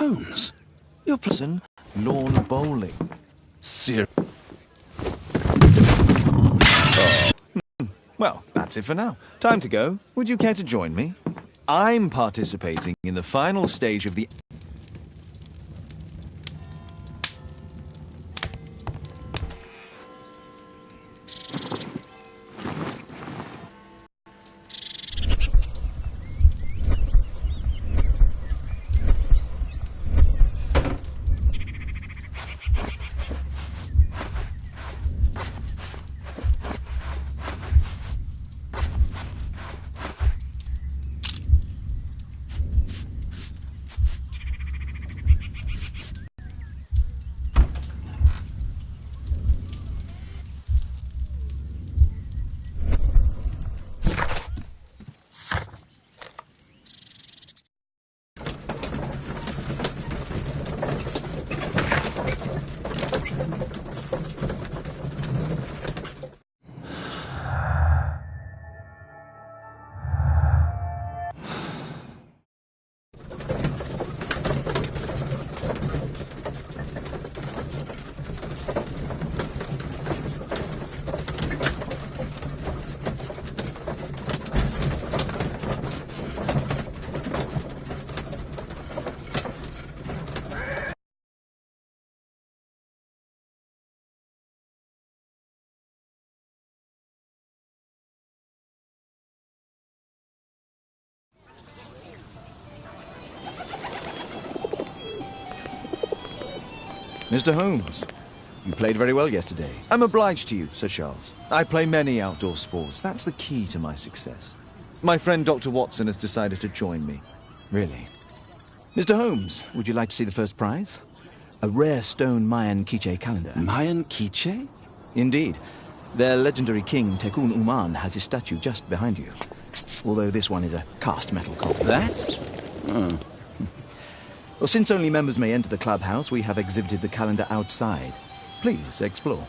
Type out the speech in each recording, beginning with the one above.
Holmes, you're playing lawn bowling. Well, that's it for now. Time to go. Would you care to join me? I'm participating in the final stage of the... Mr. Holmes, you played very well yesterday. I'm obliged to you, Sir Charles. I play many outdoor sports. That's the key to my success. My friend Dr. Watson has decided to join me. Really? Mr. Holmes, would you like to see the first prize? A rare stone Mayan Quiche calendar. Mayan Quiche? Indeed. Their legendary king, Tekun Uman, has his statue just behind you. Although this one is a cast metal copy. That? Well, since only members may enter the clubhouse, we have exhibited the calendar outside. Please explore.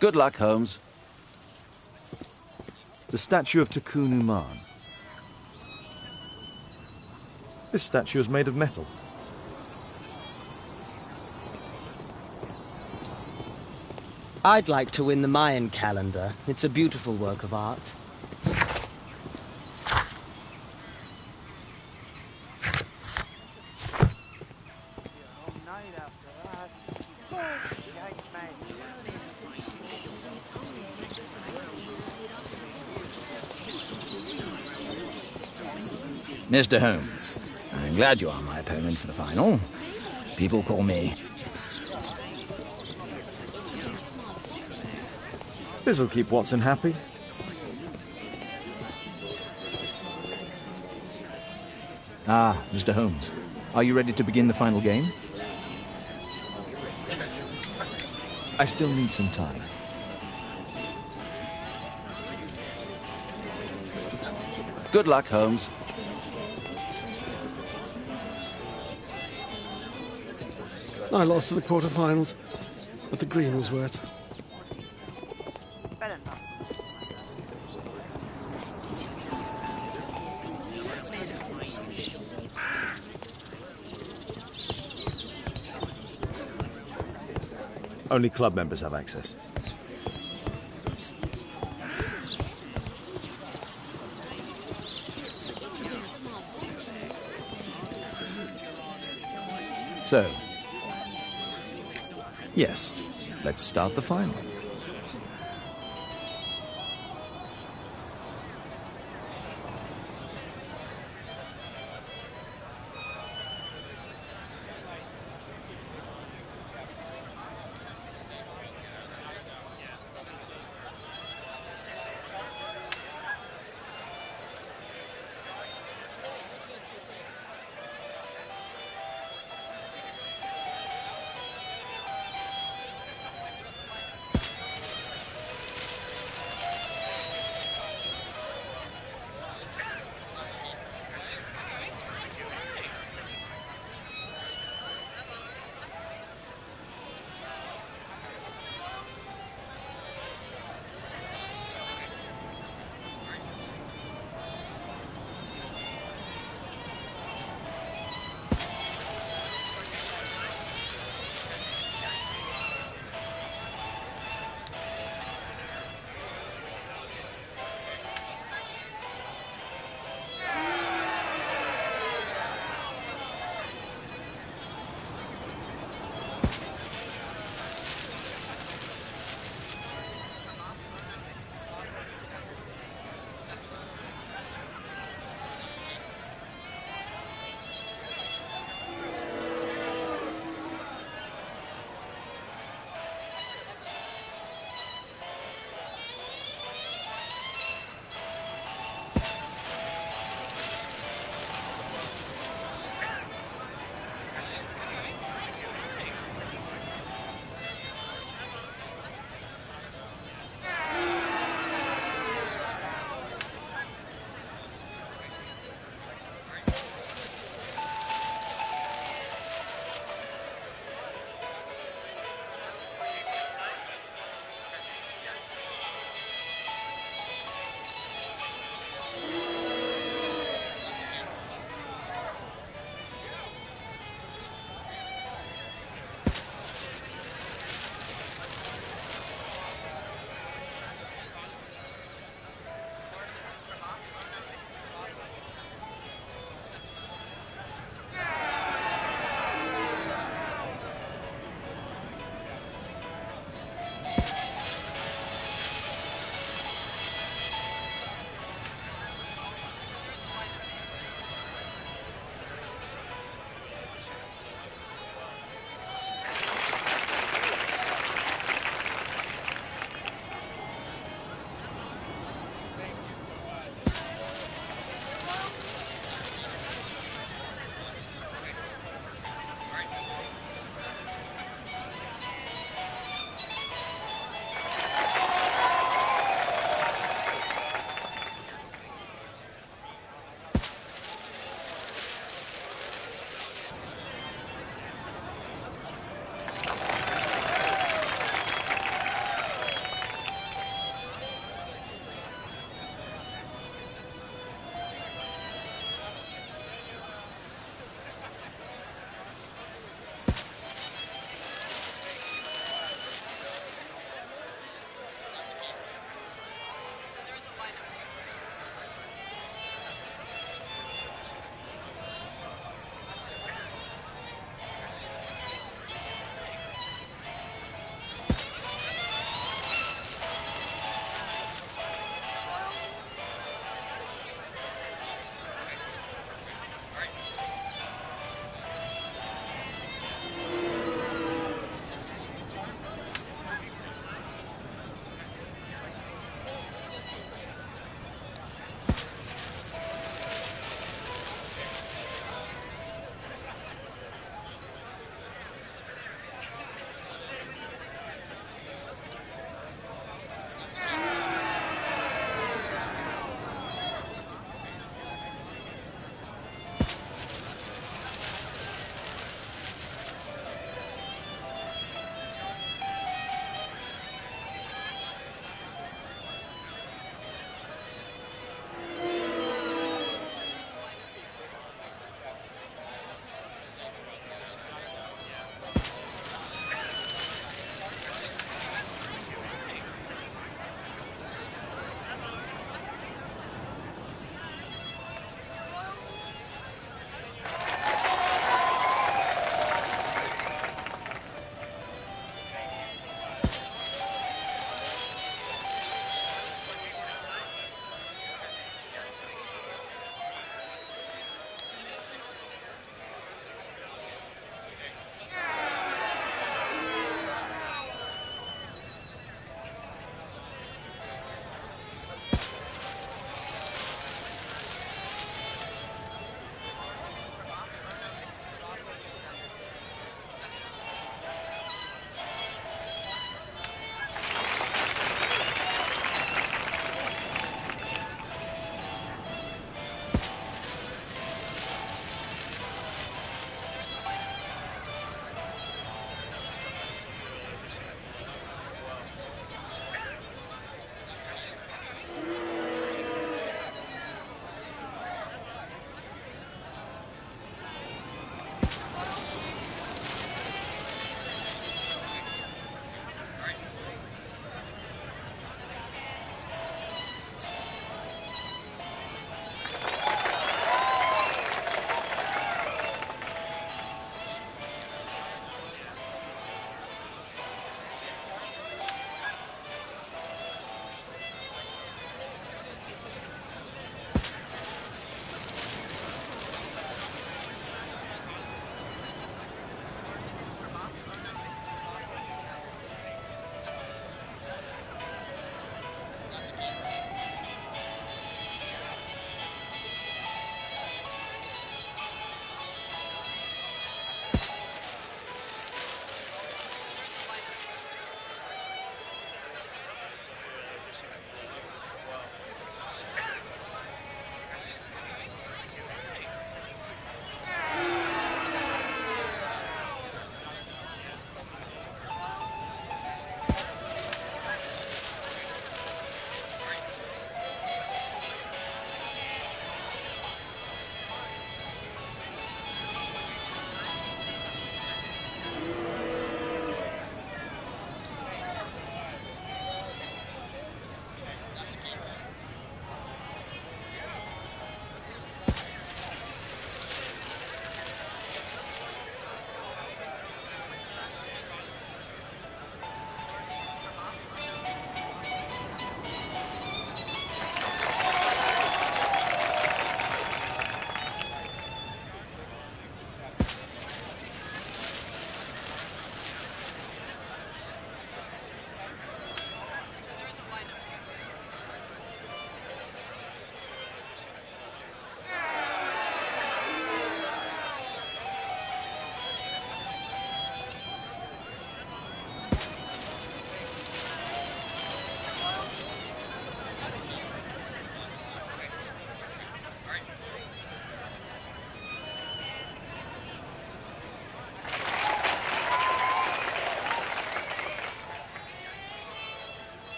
Good luck, Holmes. The statue of Tekun Uman. This statue is made of metal. I'd like to win the Mayan calendar. It's a beautiful work of art. Mr. Holmes, I'm glad you are my opponent for the final. People call me... This'll keep Watson happy. Ah, Mr. Holmes, are you ready to begin the final game? I still need some time. Good luck, Holmes. I lost to the quarterfinals, but the green was wet. Only club members have access. So, yes, let's start the final.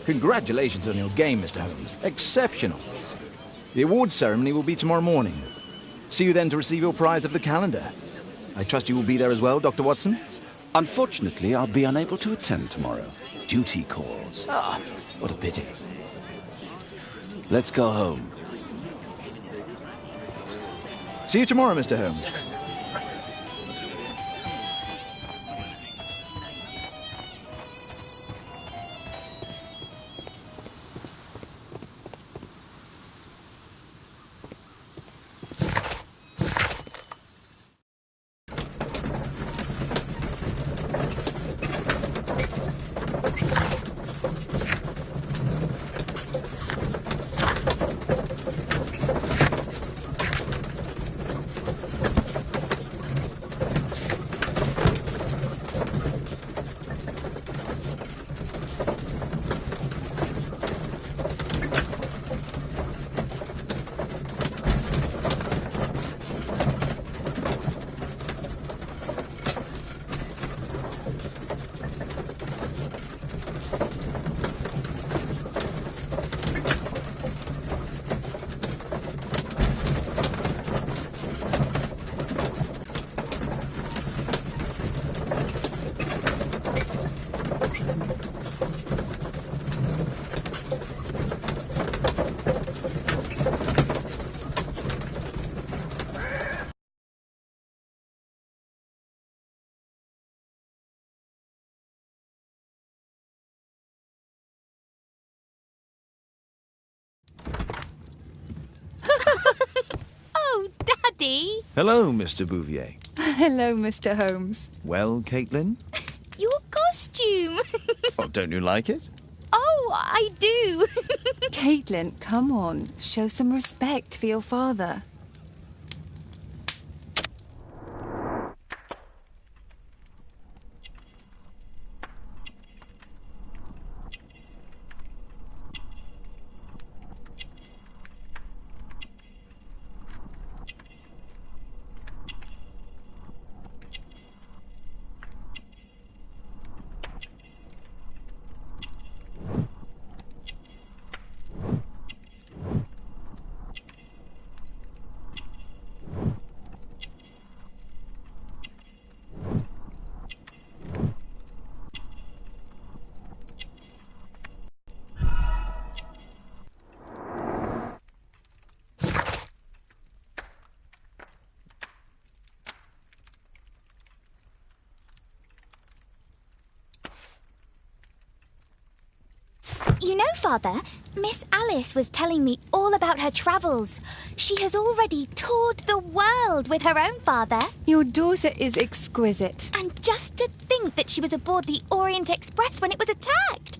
Congratulations on your game, Mr. Holmes. Exceptional. The awards ceremony will be tomorrow morning. See you then to receive your prize of the calendar. I trust you will be there as well, Dr. Watson? Unfortunately, I'll be unable to attend tomorrow. Duty calls. Ah, what a pity. Let's go home. See you tomorrow, Mr. Holmes. Oh, Daddy! Hello, Mr. Bouvier. Hello, Mr. Holmes. Well, Caitlin? Your costume! Oh, don't you like it? Oh, I do! Caitlin, come on. Show some respect for your father. You know, Father, Miss Alice was telling me all about her travels. She has already toured the world with her own father. Your daughter is exquisite. And just to think that she was aboard the Orient Express when it was attacked.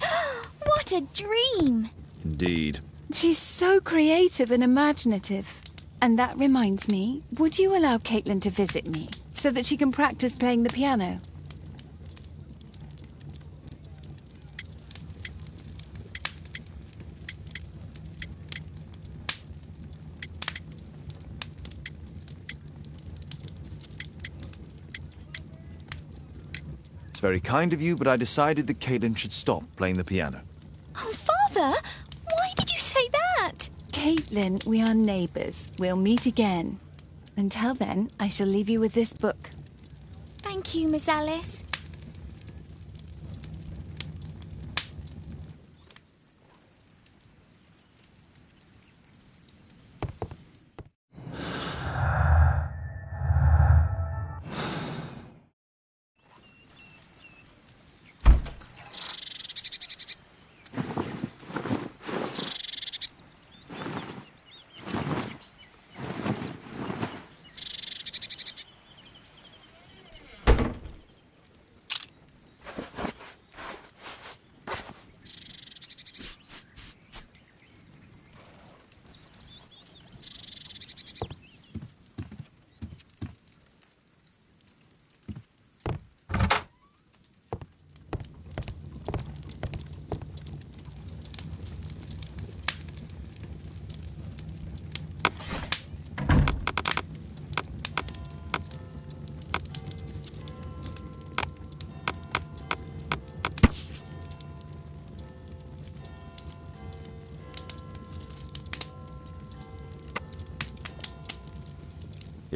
What a dream. Indeed. She's so creative and imaginative. And that reminds me, would you allow Caitlin to visit me so that she can practice playing the piano? It's very kind of you, but I decided that Caitlin should stop playing the piano. Oh, Father, why did you say that? Caitlin, we are neighbours. We'll meet again. Until then, I shall leave you with this book. Thank you, Miss Alice.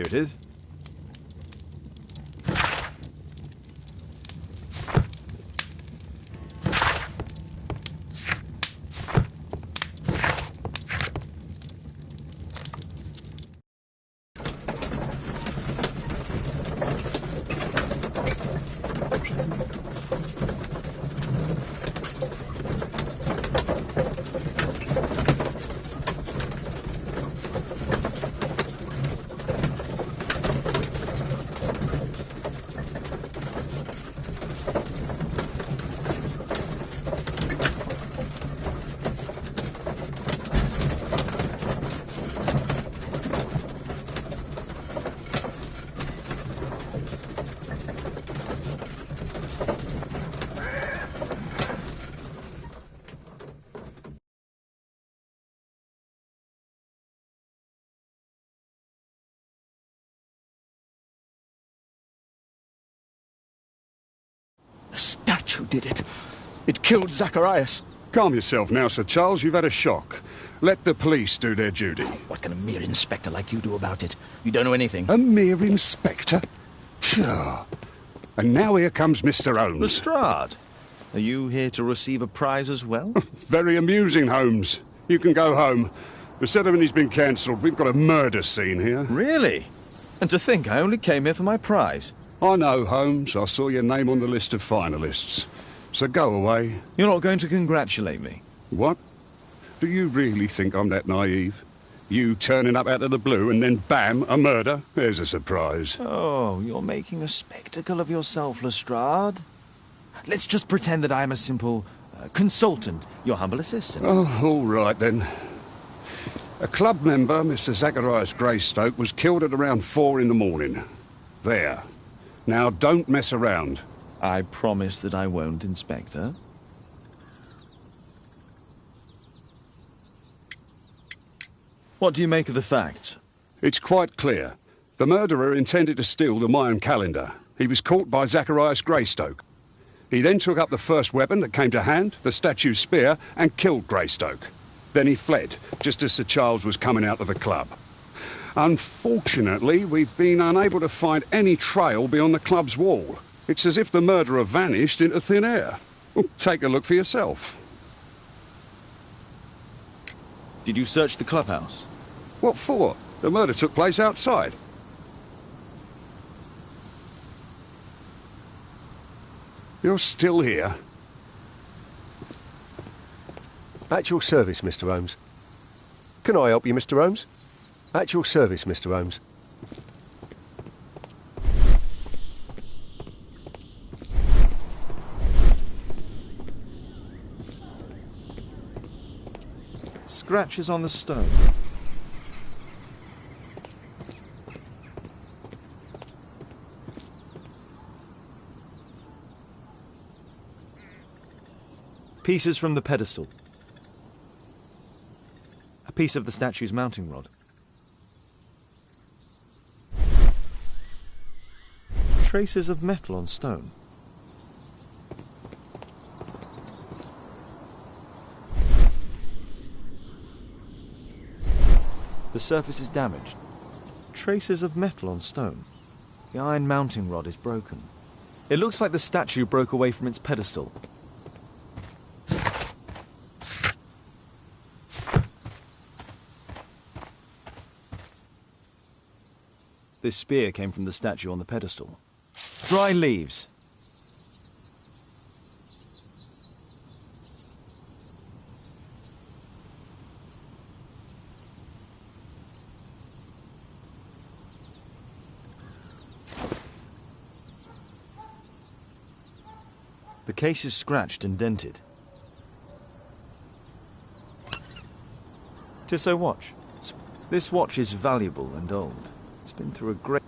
it is. The statue did it. It killed Zacharias. Calm yourself now, Sir Charles. You've had a shock. Let the police do their duty. What can a mere inspector like you do about it? You don't know anything. A mere inspector? Phew. And now here comes Mr. Holmes. Lestrade, are you here to receive a prize as well? Very amusing, Holmes. You can go home. The ceremony's been cancelled. We've got a murder scene here. Really? And to think I only came here for my prize. I know, Holmes. I saw your name on the list of finalists. So go away. You're not going to congratulate me? What? Do you really think I'm that naive? You turning up out of the blue and then bam, a murder? There's a surprise. Oh, you're making a spectacle of yourself, Lestrade. Let's just pretend that I'm a simple consultant, your humble assistant. Oh, all right then. A club member, Mr. Zacharias Greystoke, was killed at around 4 in the morning. There. Now, don't mess around. I promise that I won't, Inspector. What do you make of the facts? It's quite clear. The murderer intended to steal the Mayan calendar. He was caught by Zacharias Greystoke. He then took up the first weapon that came to hand, the statue's spear, and killed Greystoke. Then he fled, just as Sir Charles was coming out of the club. Unfortunately, we've been unable to find any trail beyond the club's wall. It's as if the murderer vanished into thin air. Well, take a look for yourself. Did you search the clubhouse? What for? The murder took place outside. You're still here? At your service, Mr. Holmes. Can I help you, Mr. Holmes? At your service, Mr. Holmes. Scratches on the stone. Pieces from the pedestal. A piece of the statue's mounting rod. Traces of metal on stone. The surface is damaged. Traces of metal on stone. The iron mounting rod is broken. It looks like the statue broke away from its pedestal. This spear came from the statue on the pedestal. Dry leaves. The case is scratched and dented. Tissot watch. This watch is valuable and old. It's been through a great...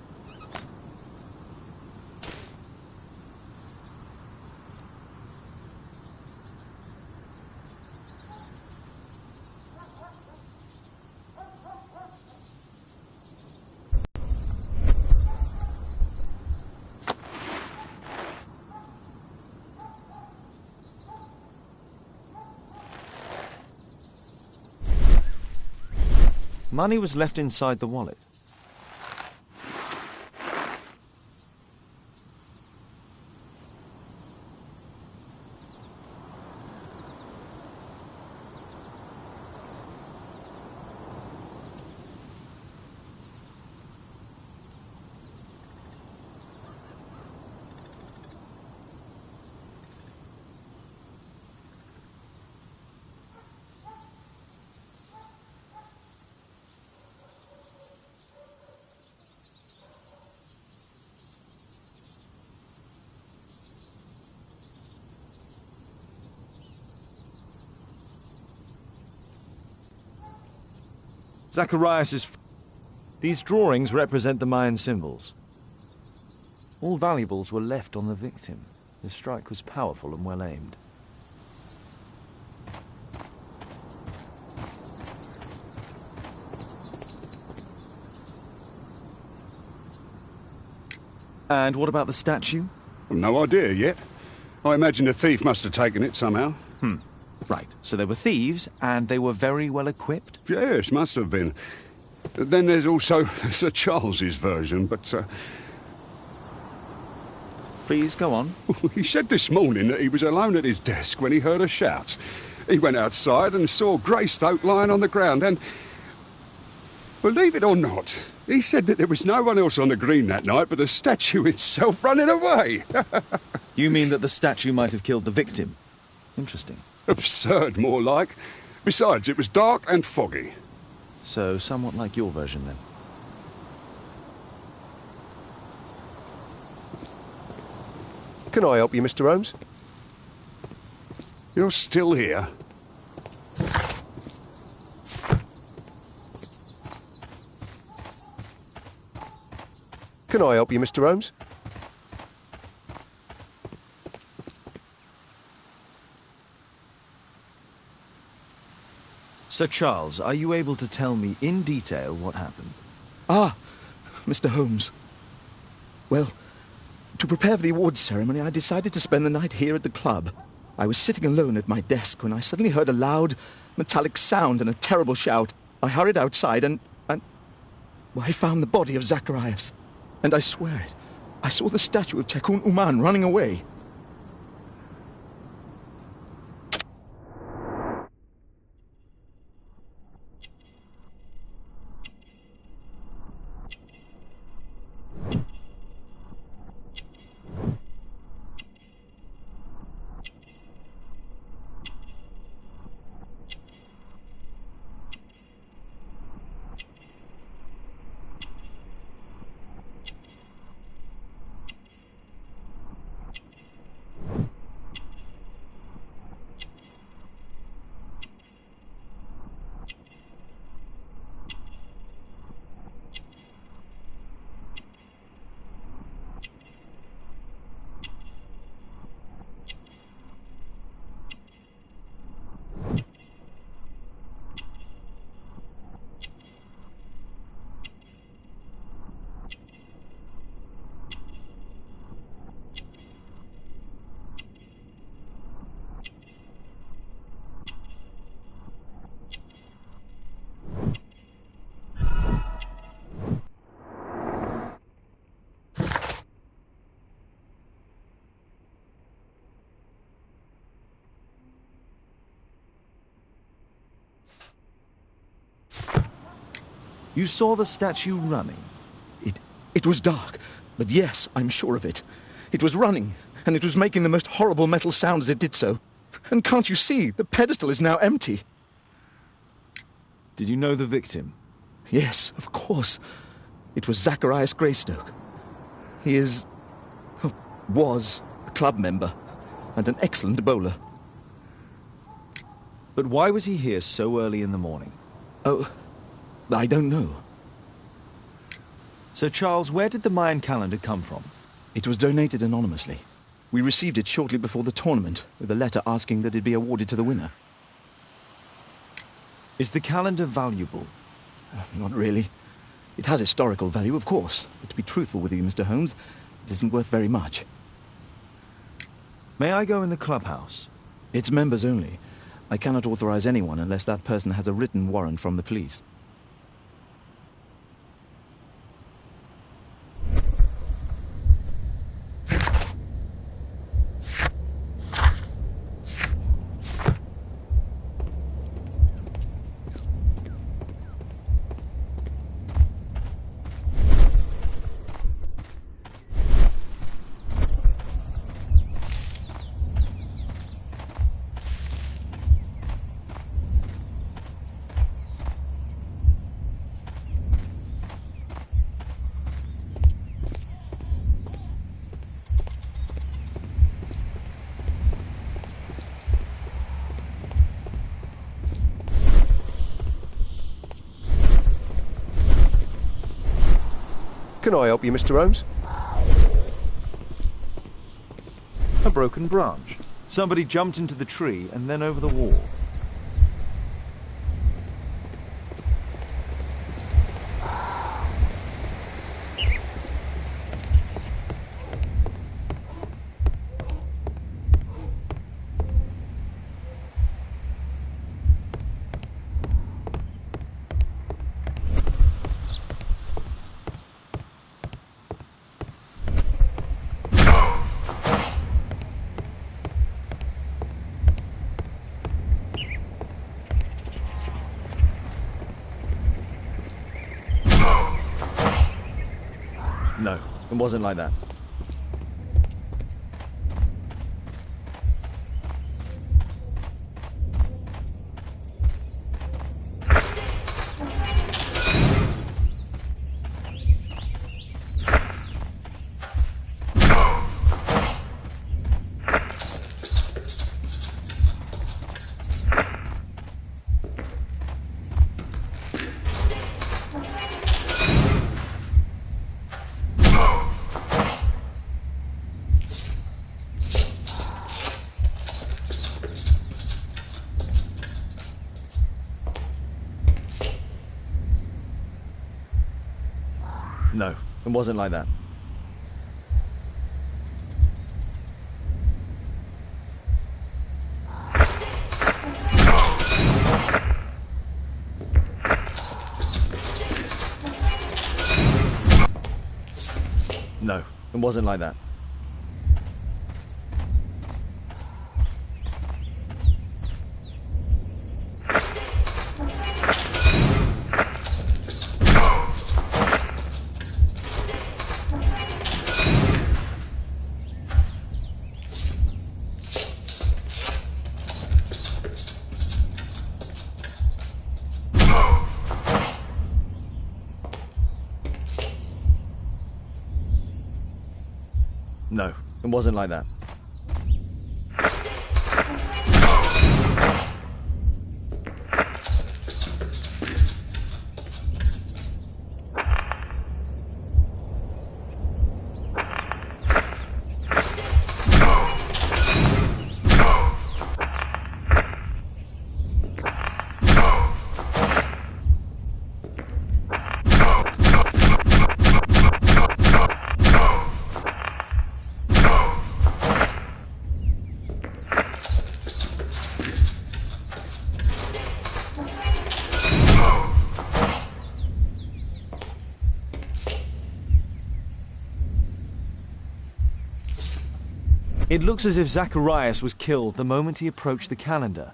Money was left inside the wallet. Zacharias' These drawings represent the Mayan symbols. All valuables were left on the victim. The strike was powerful and well aimed. And what about the statue? No idea yet. I imagine a thief must have taken it somehow. Right, so they were thieves, and they were very well equipped? Yes, must have been. Then there's also Sir Charles's version, but... Please, go on. He said this morning that he was alone at his desk when he heard a shout. He went outside and saw Greystoke lying on the ground and... Believe it or not, he said that there was no one else on the green that night but the statue itself running away. You mean that the statue might have killed the victim? Interesting. Absurd, more like. Besides, it was dark and foggy. So, somewhat like your version, then. Can I help you, Mr. Holmes? You're still here? Can I help you, Mr. Holmes? Sir Charles, are you able to tell me in detail what happened? Ah, Mr. Holmes. Well, to prepare for the awards ceremony, I decided to spend the night here at the club. I was sitting alone at my desk when I suddenly heard a loud, metallic sound and a terrible shout. I hurried outside and well, I found the body of Zacharias. And I swear it, I saw the statue of Tekun Uman running away. You saw the statue running? It was dark, but yes, I'm sure of it. It was running, and it was making the most horrible metal sound as it did so. And can't you see, the pedestal is now empty. Did you know the victim? Yes, of course. It was Zacharias Greystoke. He was a club member, and an excellent bowler. But why was he here so early in the morning? Oh, I don't know. Sir Charles, where did the Mayan calendar come from? It was donated anonymously. We received it shortly before the tournament, with a letter asking that it be awarded to the winner. Is the calendar valuable? Not really. It has historical value, of course. But to be truthful with you, Mr. Holmes, it isn't worth very much. May I go in the clubhouse? It's members only. I cannot authorize anyone unless that person has a written warrant from the police. Can I help you, Mr. Holmes? A broken branch. Somebody jumped into the tree and then over the wall. No, it wasn't like that. No, it wasn't like that. No, it wasn't like that. No, it wasn't like that. It looks as if Zacharias was killed the moment he approached the calendar,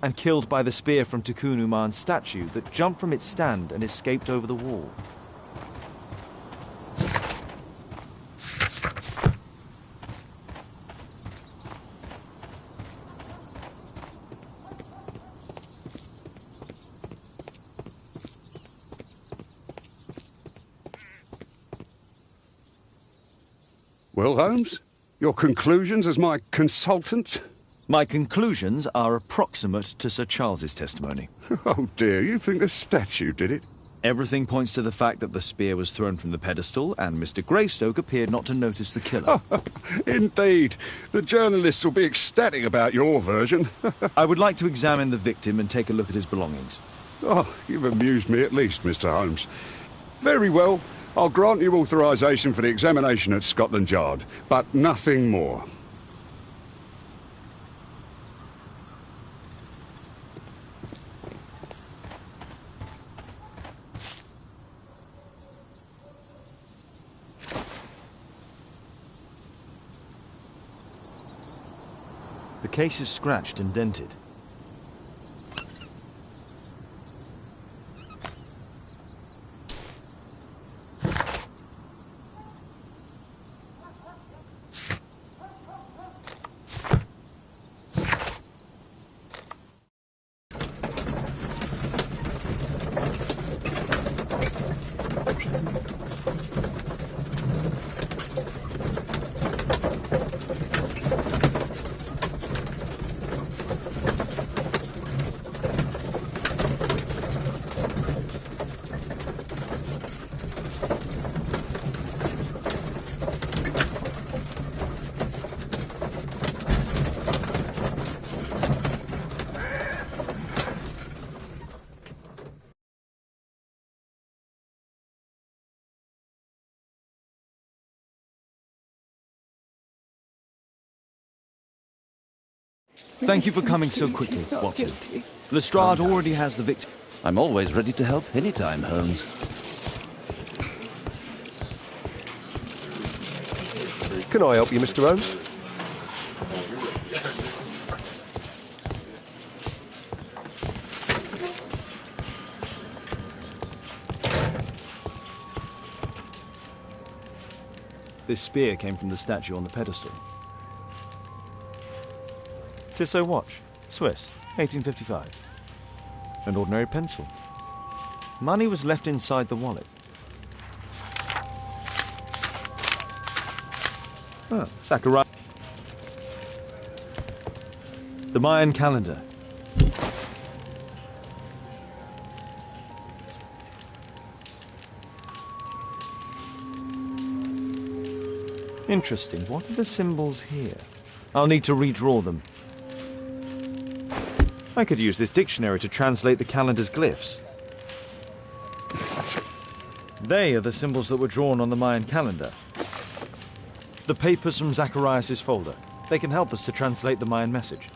and killed by the spear from Tikkun Uman's statue that jumped from its stand and escaped over the wall. Well, Holmes? Your conclusions as my consultant? My conclusions are approximate to Sir Charles's testimony. Oh dear, you think a statue did it? Everything points to the fact that the spear was thrown from the pedestal and Mr. Greystoke appeared not to notice the killer. Indeed. The journalists will be ecstatic about your version. I would like to examine the victim and take a look at his belongings. Oh, you've amused me at least, Mr. Holmes. Very well. I'll grant you authorisation for the examination at Scotland Yard, but nothing more. The case is scratched and dented. Thank you for coming so quickly, Watson. Lestrade already has the victim. I'm always ready to help anytime, Holmes. Can I help you, Mr. Holmes? This spear came from the statue on the pedestal. Tissot watch, Swiss, 1855. An ordinary pencil. Money was left inside the wallet. Ah, Zachariah. The Mayan calendar. Interesting. What are the symbols here? I'll need to redraw them. I could use this dictionary to translate the calendar's glyphs. They are the symbols that were drawn on the Mayan calendar. The papers from Zacharias' folder. They can help us to translate the Mayan message.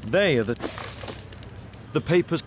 They are the papers.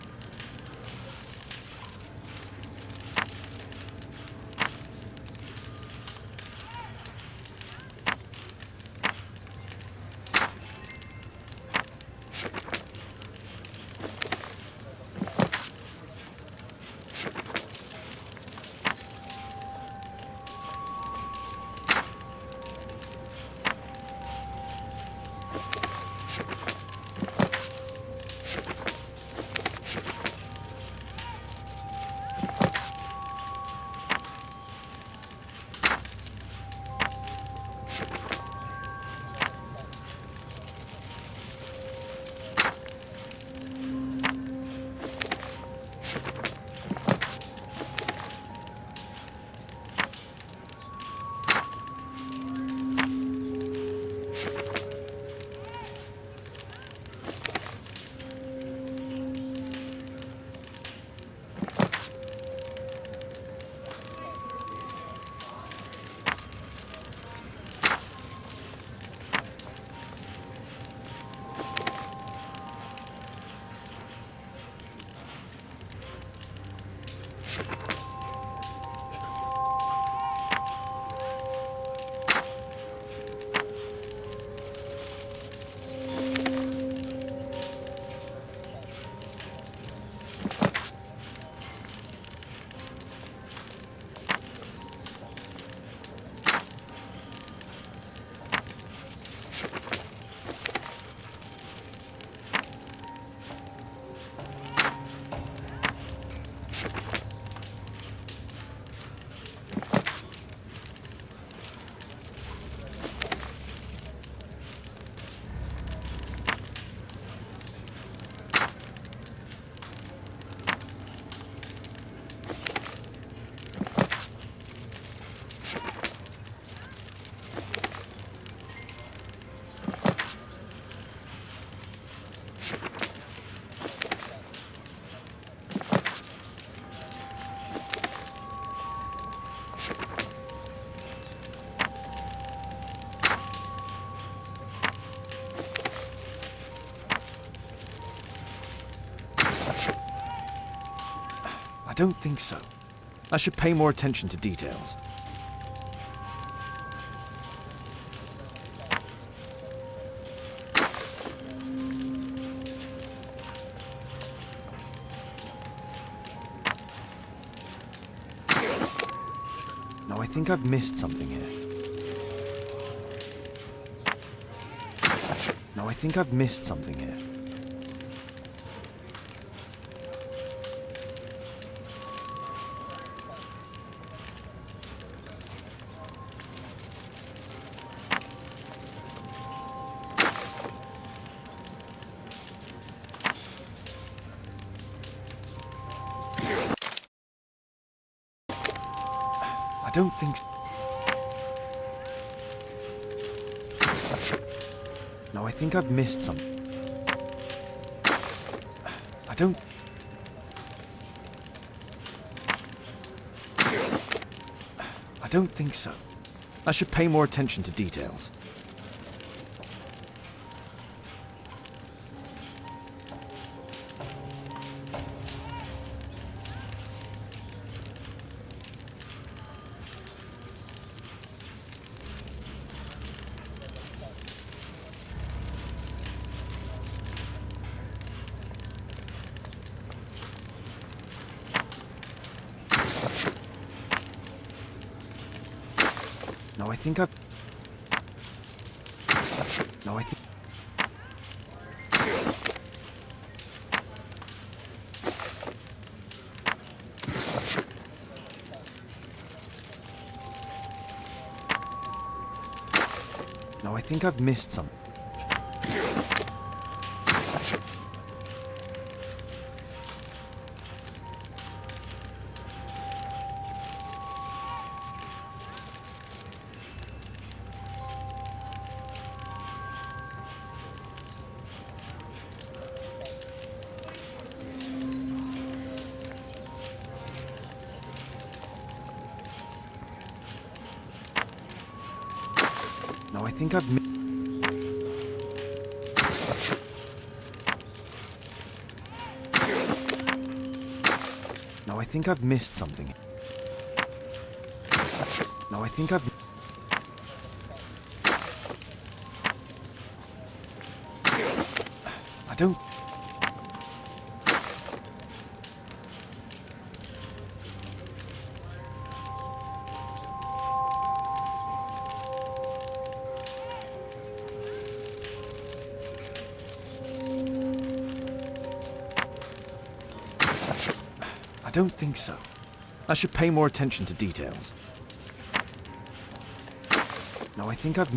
I don't think so. I should pay more attention to details. No, I think I've missed something here. No, I think I've missed something here. I don't think so. No, I think I've missed something. I don't... I don't think so. I should pay more attention to details. No, I think I've... No, I think... No, I think I've missed something. No, I think I've... No, I think I've missed something. No, I think I've... I don't... I don't think so. I should pay more attention to details. No, I think I've...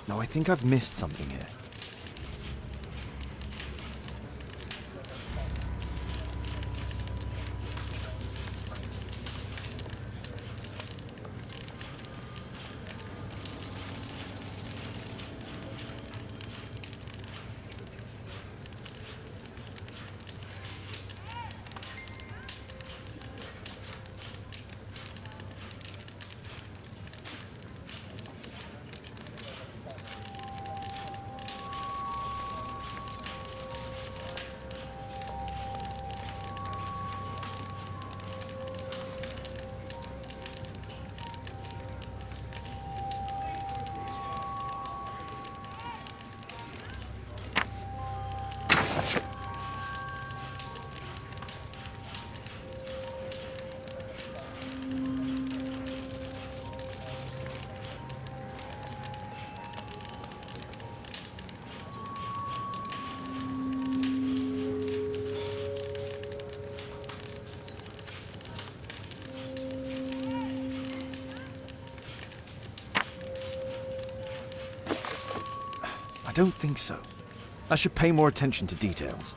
No, I think I've missed something here. I don't think so. I should pay more attention to details.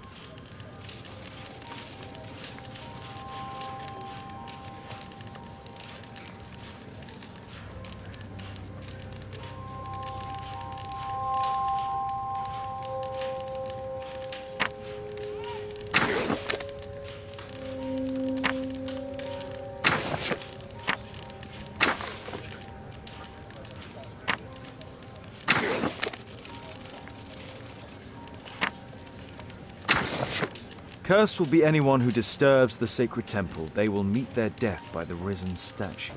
Cursed will be anyone who disturbs the sacred temple. They will meet their death by the risen statue.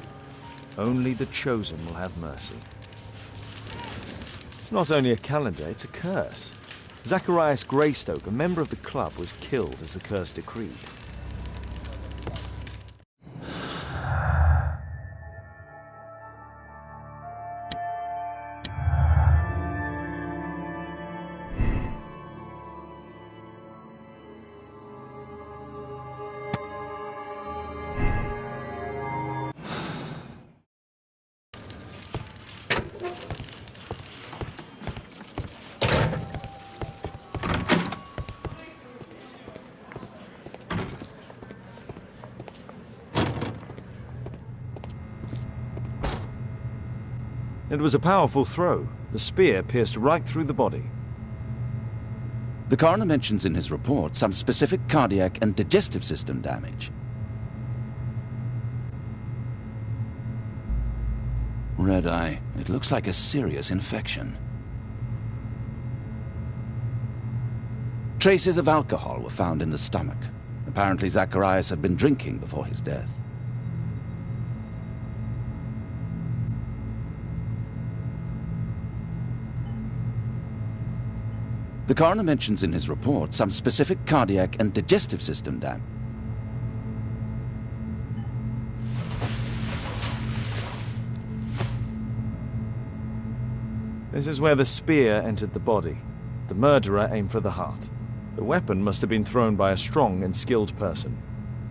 Only the chosen will have mercy. It's not only a calendar, it's a curse. Zacharias Greystoke, a member of the club, was killed as the curse decreed. It was a powerful throw. The spear pierced right through the body. The coroner mentions in his report some specific cardiac and digestive system damage. Red eye. It looks like a serious infection. Traces of alcohol were found in the stomach. Apparently Zacharias had been drinking before his death. The coroner mentions in his report some specific cardiac and digestive system damage. This is where the spear entered the body. The murderer aimed for the heart. The weapon must have been thrown by a strong and skilled person.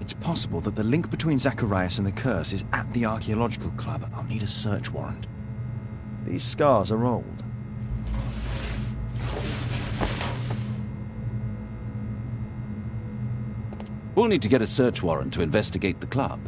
It's possible that the link between Zacharias and the curse is at the archaeological club. I'll need a search warrant. These scars are old. We'll need to get a search warrant to investigate the club.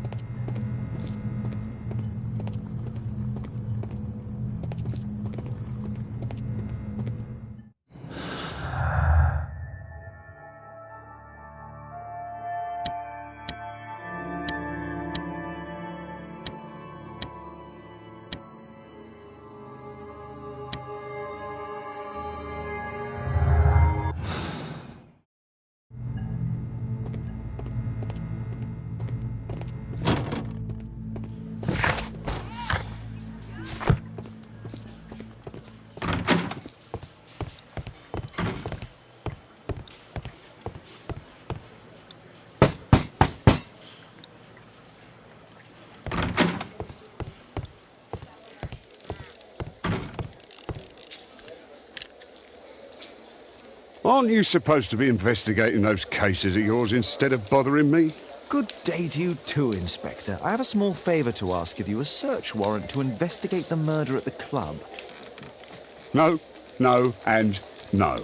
Aren't you supposed to be investigating those cases of yours instead of bothering me? Good day to you too, Inspector. I have a small favour to ask of you, a search warrant to investigate the murder at the club. No, no, and no.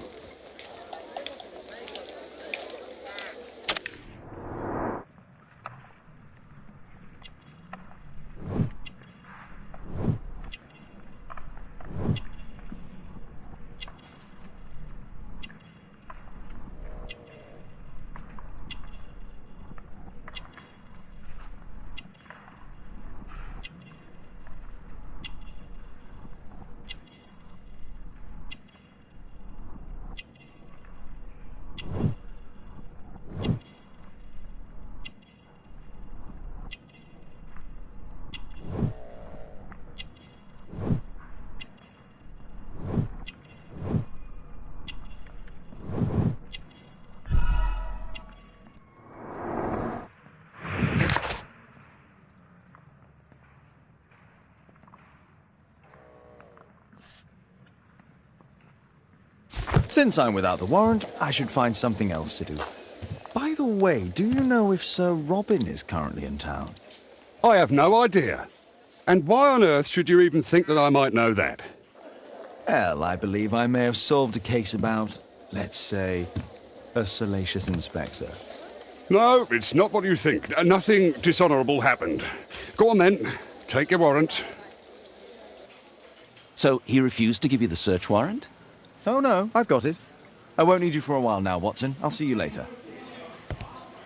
Since I'm without the warrant, I should find something else to do. By the way, do you know if Sir Robin is currently in town? I have no idea. And why on earth should you even think that I might know that? Well, I believe I may have solved a case about, let's say, a salacious inspector. No, it's not what you think. Nothing dishonourable happened. Go on then. Take your warrant. So he refused to give you the search warrant? Oh no, I've got it. I won't need you for a while now, Watson. I'll see you later.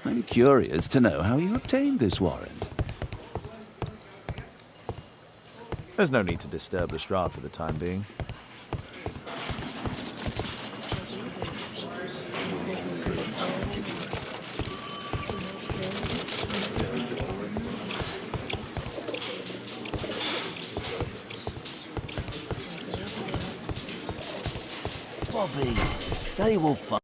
I'm curious to know how you obtained this warrant. There's no need to disturb Lestrade for the time being. Bobby. They will find.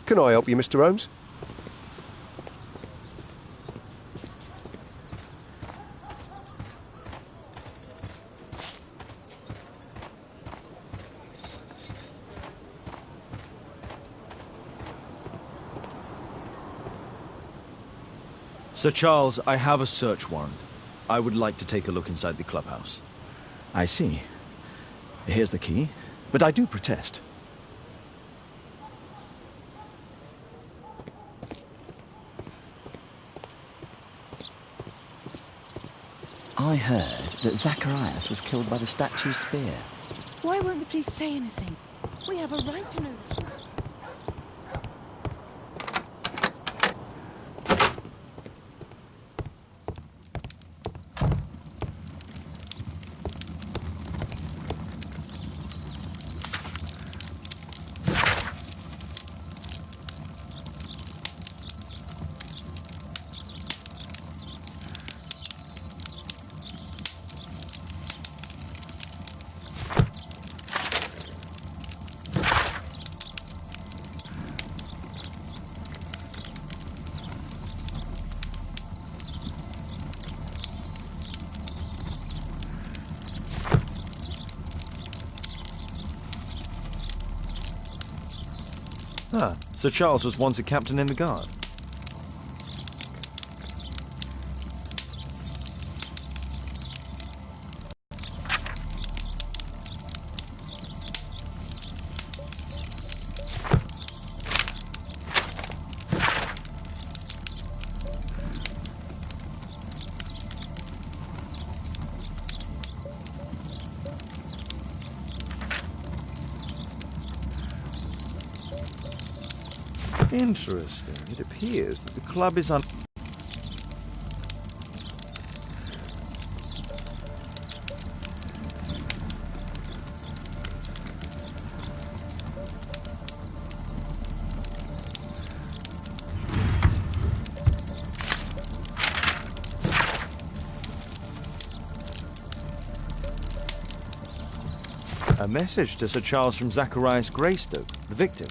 Can I help you, Mr. Holmes? Sir Charles, I have a search warrant. I would like to take a look inside the clubhouse. I see. Here's the key, but I do protest. I heard that Zacharias was killed by the statue's spear. Why won't the police say anything? We have a right to know this man. Ah, Sir Charles was once a captain in the guard. Interesting. It appears that the club is a message to Sir Charles from Zacharias Greystoke, the victim.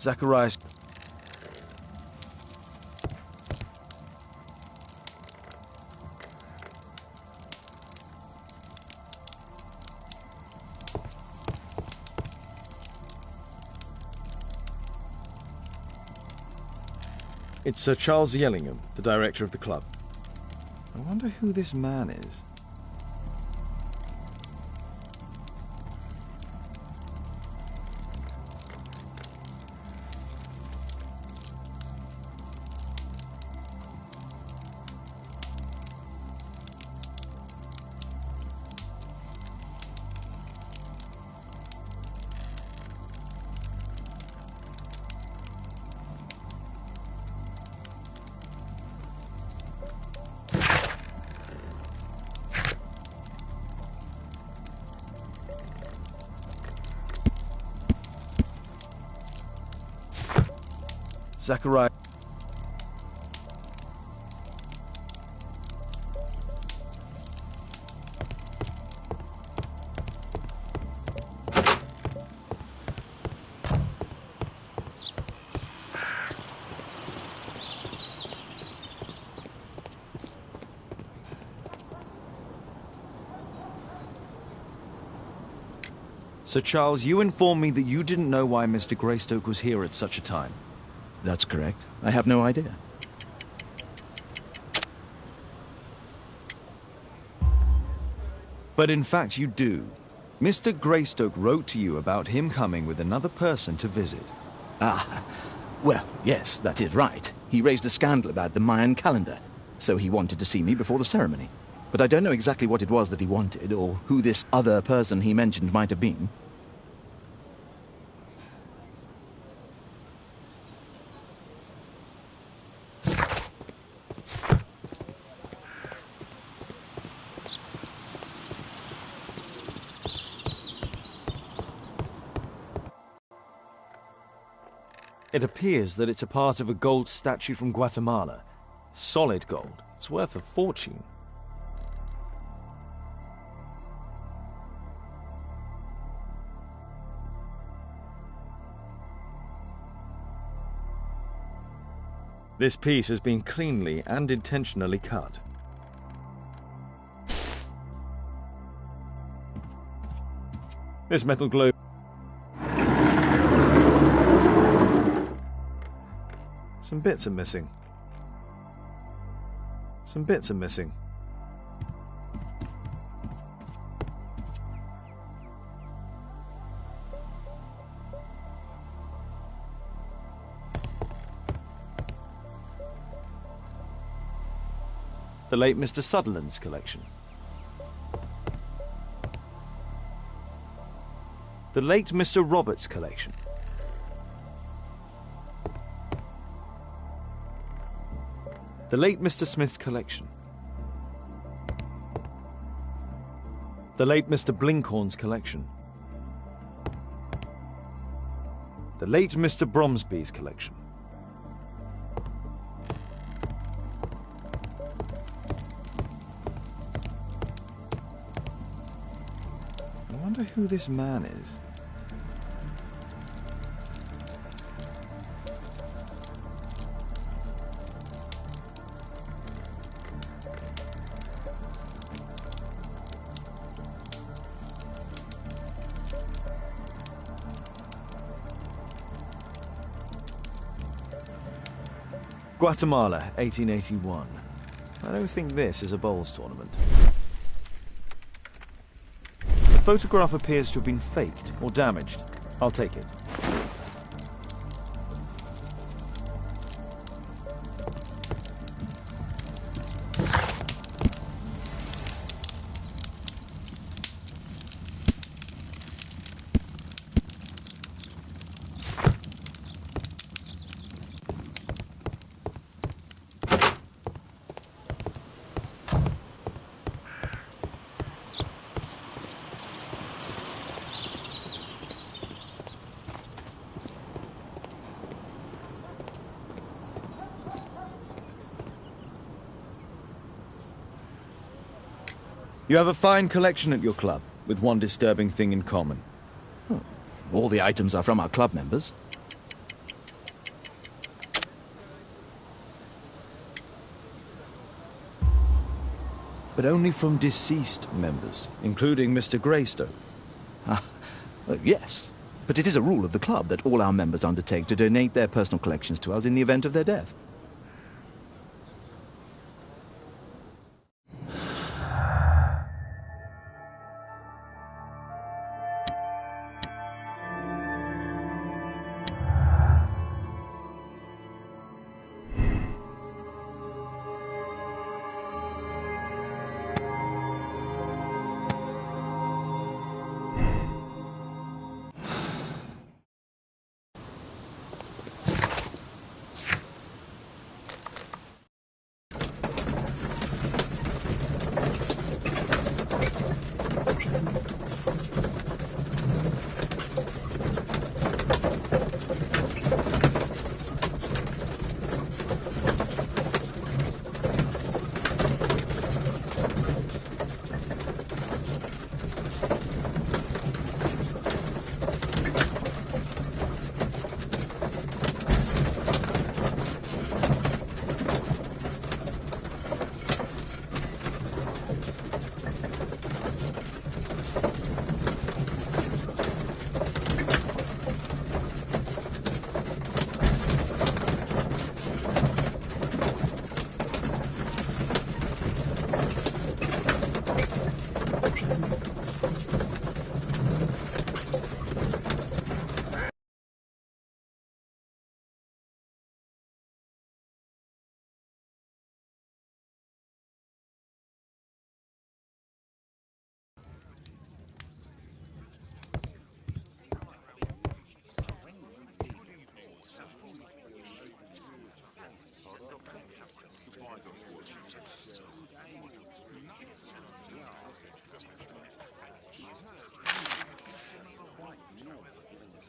Zacharias. It's Sir Charles Yellingham, the director of the club. I wonder who this man is. Zachariah. Sir Charles, you informed me that you didn't know why Mr. Greystoke was here at such a time. That's correct. I have no idea. But in fact you do. Mr. Greystoke wrote to you about him coming with another person to visit. Ah, well, yes, that is right. He raised a scandal about the Mayan calendar, so he wanted to see me before the ceremony. But I don't know exactly what it was that he wanted, or who this other person he mentioned might have been. It appears that it's a part of a gold statue from Guatemala. Solid gold. It's worth a fortune. This piece has been cleanly and intentionally cut. This metal globe. Some bits are missing. Some bits are missing. The late Mr. Sutherland's collection. The late Mr. Roberts' collection. The late Mr. Smith's collection. The late Mr. Blinkhorn's collection. The late Mr. Bromsby's collection. I wonder who this man is. Guatemala, 1881. I don't think this is a bowls tournament. The photograph appears to have been faked or damaged. I'll take it. You have a fine collection at your club, with one disturbing thing in common. All the items are from our club members. but only from deceased members, including Mr. Greystoke. Yes, but it is a rule of the club that all our members undertake to donate their personal collections to us in the event of their death.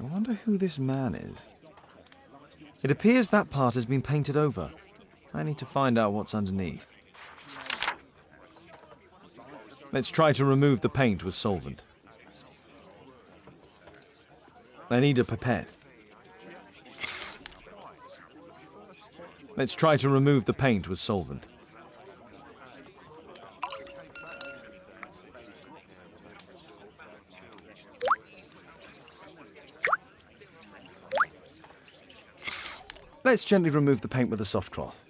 I wonder who this man is. It appears that part has been painted over. I need to find out what's underneath. Let's try to remove the paint with solvent. I need a pipette. Let's try to remove the paint with solvent. Let's gently remove the paint with a soft cloth.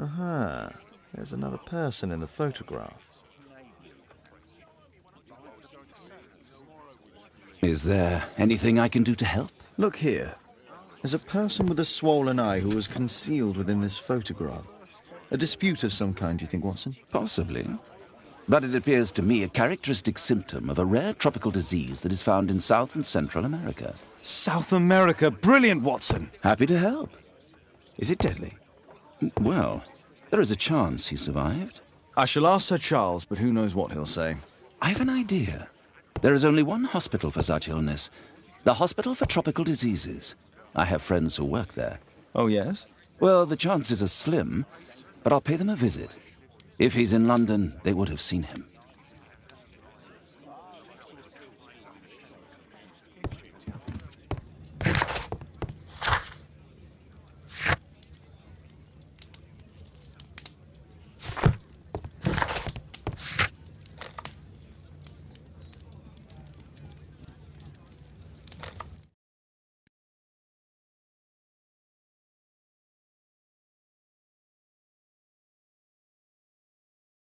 Aha, there's another person in the photograph. Is there anything I can do to help? Look here. There's a person with a swollen eye who was concealed within this photograph. A dispute of some kind, do you think, Watson? Possibly. But it appears to me a characteristic symptom of a rare tropical disease that is found in South and Central America. South America! Brilliant, Watson! Happy to help. Is it deadly? Well, there is a chance he survived. I shall ask Sir Charles, but who knows what he'll say. I have an idea. There is only one hospital for such illness. The Hospital for Tropical Diseases. I have friends who work there. Oh, yes? Well, the chances are slim, but I'll pay them a visit. If he's in London, they would have seen him.